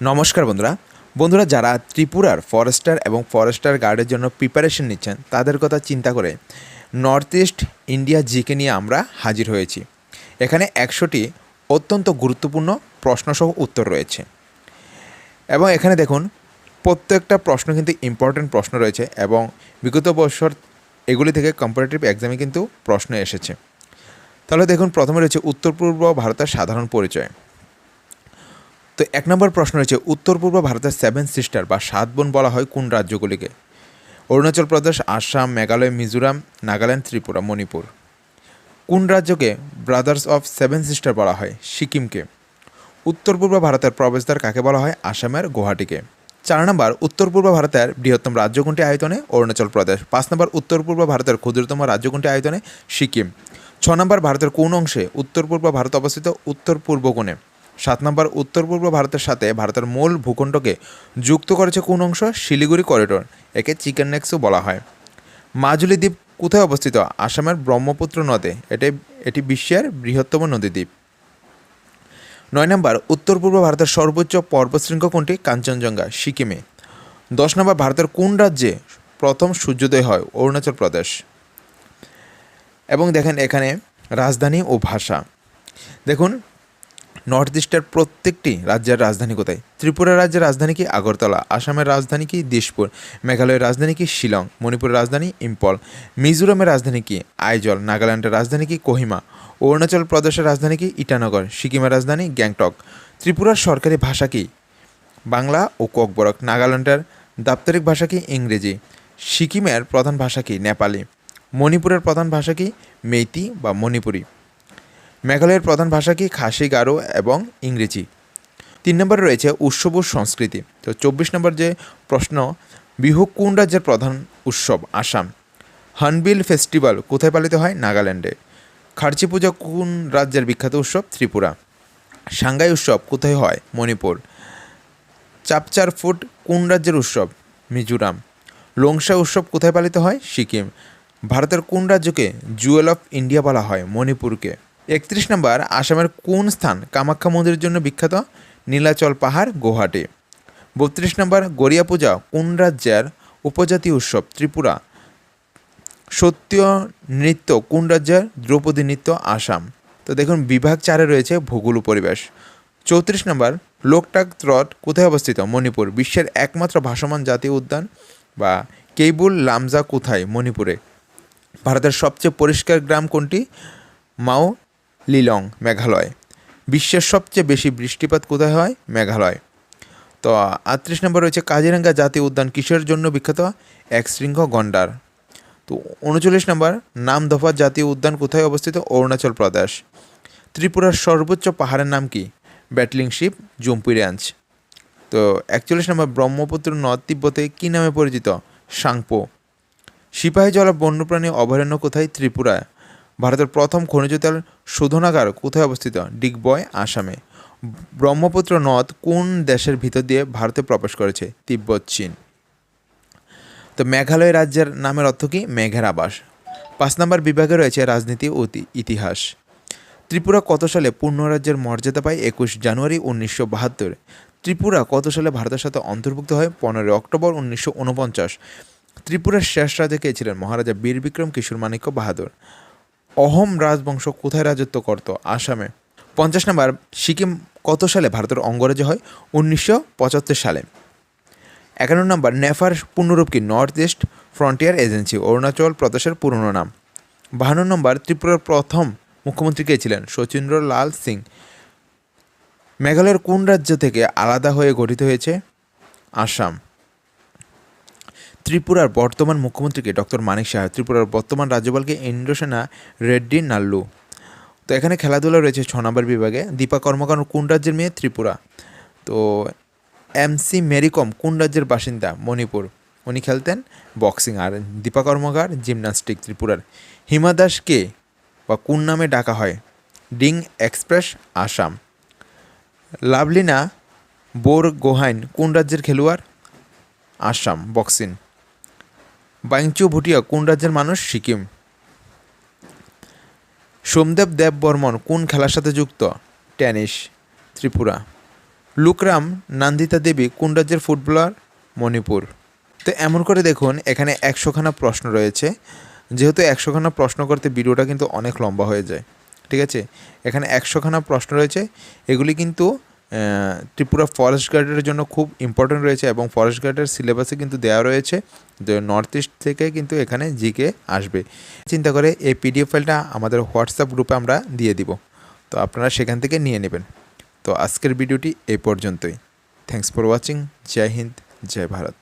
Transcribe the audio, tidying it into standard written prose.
নমস্কার বন্ধুরা যারা ত্রিপুরার ফরেস্টার এবং ফরেস্টার গার্ডের জন্য প্রিপারেশন নিচ্ছেন তাদের কথা চিন্তা করে নর্থ ইস্ট ইন্ডিয়া জিকে নিয়ে আমরা হাজির হয়েছি। এখানে 100টি অত্যন্ত গুরুত্বপূর্ণ প্রশ্নসহ উত্তর রয়েছে এবং এখানে দেখুন প্রত্যেকটা প্রশ্ন কিন্তু ইম্পর্ট্যান্ট প্রশ্ন রয়েছে এবং বিগত বছর এগুলি থেকে কম্পারেটিভ এক্সামে কিন্তু প্রশ্ন এসেছে। তাহলে দেখুন প্রথমে রয়েছে উত্তর পূর্ব ভারতের সাধারণ পরিচয়। তো 1 নম্বর প্রশ্ন রয়েছে উত্তর পূর্ব ভারতের 7 সিস্টার বা 7 বোন বলা হয় কোন রাজ্যগুলিকে? অরুণাচল প্রদেশ, আসাম, মেঘালয়, মিজোরাম, নাগাল্যান্ড, ত্রিপুরা, মণিপুর। কোন রাজ্যকে ব্রাদার্স অফ 7 সিস্টার বলা হয়? সিকিমকে। উত্তর পূর্ব ভারতের প্রবেশদ্বার কাকে বলা হয়? আসামের গুয়াহাটিকে। 4 নম্বর উত্তর পূর্ব ভারতের বৃহত্তম রাজ্য কোনটি আয়তনে? অরুণাচল প্রদেশ। 5 নম্বর উত্তর পূর্ব ভারতের ক্ষুদ্রতম রাজ্য কোনটি আয়তনে? সিকিম। 6 নম্বর ভারতের কোন অংশে উত্তর পূর্ব ভারত অবস্থিত? উত্তর পূর্ব কোণে। 7 নম্বর উত্তর পূর্ব ভারতের সাথে ভারতের মূল ভূখণ্ডকে যুক্ত করেছে কোন অংশ? শিলিগুড়ি করিডোর, একে চিকেন নেক্সও বলা হয়। মাজুলি দ্বীপ কোথায় অবস্থিত? আসামের ব্রহ্মপুত্র নদে, এটি বিশ্বের বৃহত্তম নদীদ্বীপ। 9 নম্বর উত্তর পূর্ব ভারতের সর্বোচ্চ পর্বতশৃঙ্গ কোনটি? কাঞ্চনজঙ্ঘা, সিকিমে। 10 নম্বর ভারতের কোন রাজ্যে প্রথম সূর্যোদয় হয়? অরুণাচল প্রদেশ। এবং দেখেন এখানে রাজধানী ও ভাষা। দেখুন নর্থ ইস্টের প্রত্যেকটি রাজ্যের রাজধানী কোথায়? ত্রিপুরা রাজ্যের রাজধানী কি? আগরতলা। আসামের রাজধানী কি? দিশপুর। মেঘালয়ের রাজধানী কি? শিলং। মণিপুরের রাজধানী ইম্ফল। মিজোরামের রাজধানী কি? আইজল। নাগাল্যান্ডের রাজধানী কি? কোহিমা। অরুণাচল প্রদেশের রাজধানী কি? ইটানগর। সিকিমের রাজধানী গ্যাংটক। ত্রিপুরার সরকারি ভাষা কি? বাংলা ও কোকবরক। নাগাল্যান্ডের দাপ্তরিক ভাষা কি? ইংরেজি। সিকিমের প্রধান ভাষা কি? নেপালি। মণিপুরের প্রধান ভাষা কি? মেইতি বা মণিপুরি। মেঘালয়ের প্রধান ভাষা কি? খাসি, গারো এবং ইংরেজি। 3 নম্বরে রয়েছে উৎসব ও সংস্কৃতি। তো 24 নম্বর যে প্রশ্ন, বিহু কোন রাজ্যের প্রধান উৎসব? আসাম। হর্নবিল ফেস্টিভ্যাল কোথায় পালিত হয়? নাগাল্যান্ডে। খার্চি পূজা কোন রাজ্যের বিখ্যাত উৎসব? ত্রিপুরা। সাংগাই উৎসব কোথায় হয়? মণিপুর। চাপচার ফুট কোন রাজ্যের উৎসব? মিজোরাম। লোংসা উৎসব কোথায় পালিত হয়? সিকিম। ভারতের কোন রাজ্যকে জুয়েল অফ ইন্ডিয়া বলা হয়? মণিপুরকে। 31 নম্বর আসামের কোন স্থান কামাখ্যা মন্দিরের জন্য বিখ্যাত? নীলাচল পাহাড়, গুয়াহাটি। 32 নম্বর গড়িয়া পূজা কোন রাজ্যের উপজাতি উৎসব? ত্রিপুরা। সত্য নৃত্য কোন রাজ্যের? দ্রৌপদী নৃত্য, আসাম। তো দেখুন বিভাগ 4-এ রয়েছে ভূগোল ও পরিবেশ। 34 নম্বর লোকটাক হ্রদ কোথায় অবস্থিত? মণিপুর। বিশ্বের একমাত্র ভাসমান জাতীয় উদ্যান বা কেইবুল লামজা কোথায়? মণিপুরে। ভারতের সবচেয়ে পরিষ্কার গ্রাম কোনটি? মাও লিলং, মেঘালয়। বিশ্বের সবচেয়ে বেশি বৃষ্টিপাত কোথায় হয়? মেঘালয়। তো 38 নম্বর রয়েছে কাজিরাঙ্গা জাতীয় উদ্যান কিসের জন্য বিখ্যাত? একশৃঙ্গ গন্ডার। তো 39 নম্বর নামদফা জাতীয় উদ্যান কোথায় অবস্থিত? অরুণাচল প্রদেশ। ত্রিপুরার সর্বোচ্চ পাহাড়ের নাম কি? ব্যাটলিং শিপ, জম্পি রেঞ্জ। তো 41 নম্বর ব্রহ্মপুত্র নদ তিব্বতে কী নামে পরিচিত? সাংপো। সিপাহীজলা বন্যপ্রাণী অভয়ারণ্য কোথায়? ত্রিপুরায়। ভারতের প্রথম খনিজ তেল শোধনাগার কোথায় অবস্থিত? ডিগবয়, আসামে। ব্রহ্মপুত্র নদ কোন দেশের ভিতর দিয়ে ভারতে প্রবেশ করেছে? তিব্বত, চীন। তো মেঘালয় রাজ্যের নামের অর্থ কি? মেঘের আবাস। 5 নম্বর বিভাগে রয়েছে রাজনীতি ও ইতিহাস। ত্রিপুরা কত সালে পূর্ণ রাজ্যের মর্যাদা পায়? 21 জানুয়ারি 1972। ত্রিপুরা কত সালে ভারতের সাথে অন্তর্ভুক্ত হয়? 15 অক্টোবর 1949। ত্রিপুরার শেষ রাজা কে ছিলেন? মহারাজা বীর বিক্রম কিশোর মাণিক্য বাহাদুর। অহোম রাজবংশ কোথায় রাজত্ব করত? আসামে। 50 নম্বর সিকিম কত সালে ভারতের অঙ্গরাজ্য হয়? 1975 সালে। 51 নম্বর নেফার পূর্ণরূপ কি? North east frontier agency, Arunachal প্রদেশের পুরনো নাম। 52 নম্বর ত্রিপুরার প্রথম মুখ্যমন্ত্রী কে ছিলেন? শচীন্দ্র লাল সিং। মেঘালয়ের কোন রাজ্য থেকে আলাদা হয়ে গঠিত হয়েছে? আসাম। ত্রিপুরার বর্তমান মুখ্যমন্ত্রীকে? ডক্টর মানিক সাহা। ত্রিপুরার বর্তমান রাজ্যপালকে? ইন্দ্রসেনা রেড্ডি নাল্লু। তো এখানে খেলাধুলা রয়েছে 6 নম্বর বিভাগে। দীপা কর্মকার কোন রাজ্যের মেয়ে? ত্রিপুরা। তো MC মেরিকম কোন রাজ্যের বাসিন্দা? মণিপুর। উনি খেলতেন বক্সিং। আর দীপা কর্মকার জিমন্যাস্টিক, ত্রিপুরার। হিমা দাসকে বা কোন নামে ডাকা হয়? Ding express, Assam. লাভলিনা বোরগোহাইন কোন রাজ্যের খেলোয়াড়? আসাম, বক্সিং। বাইংচু ভুটিয়া কোন রাজ্যের মানুষ? সিকিম। সোমদেব দেব বর্মন কোন খেলার সাথে যুক্ত? টেনিস, ত্রিপুরা। লুকরাম নান্দিতা দেবী কোন রাজ্যের ফুটবলার? মণিপুর। তো এমন করে দেখুন এখানে 100খানা প্রশ্ন রয়েছে। যেহেতু 100খানা প্রশ্ন করতে ভিডিওটা কিন্তু অনেক লম্বা হয়ে যায়, ঠিক আছে। এখানে 100খানা প্রশ্ন রয়েছে, এগুলি কিন্তু ত্রিপুরা ফরেস্ট গার্ডের জন্য খুব ইম্পর্টেন্ট রয়েছে এবং ফরেস্ট গার্ডের সিলেবাসে কিন্তু দেওয়া রয়েছে। নর্থ ইস্ট থেকে কিন্তু এখানে জিকে আসবে। চিন্তা করে এই পিডিএফ ফাইলটা আমাদের হোয়াটসঅ্যাপ গ্রুপে আমরা দিয়ে দিব, তো আপনারা সেখান থেকে নিয়ে নেবেন। তো আজকের ভিডিওটি এই পর্যন্তই। Thanks for watching. জয় হিন্দ, জয় ভারত।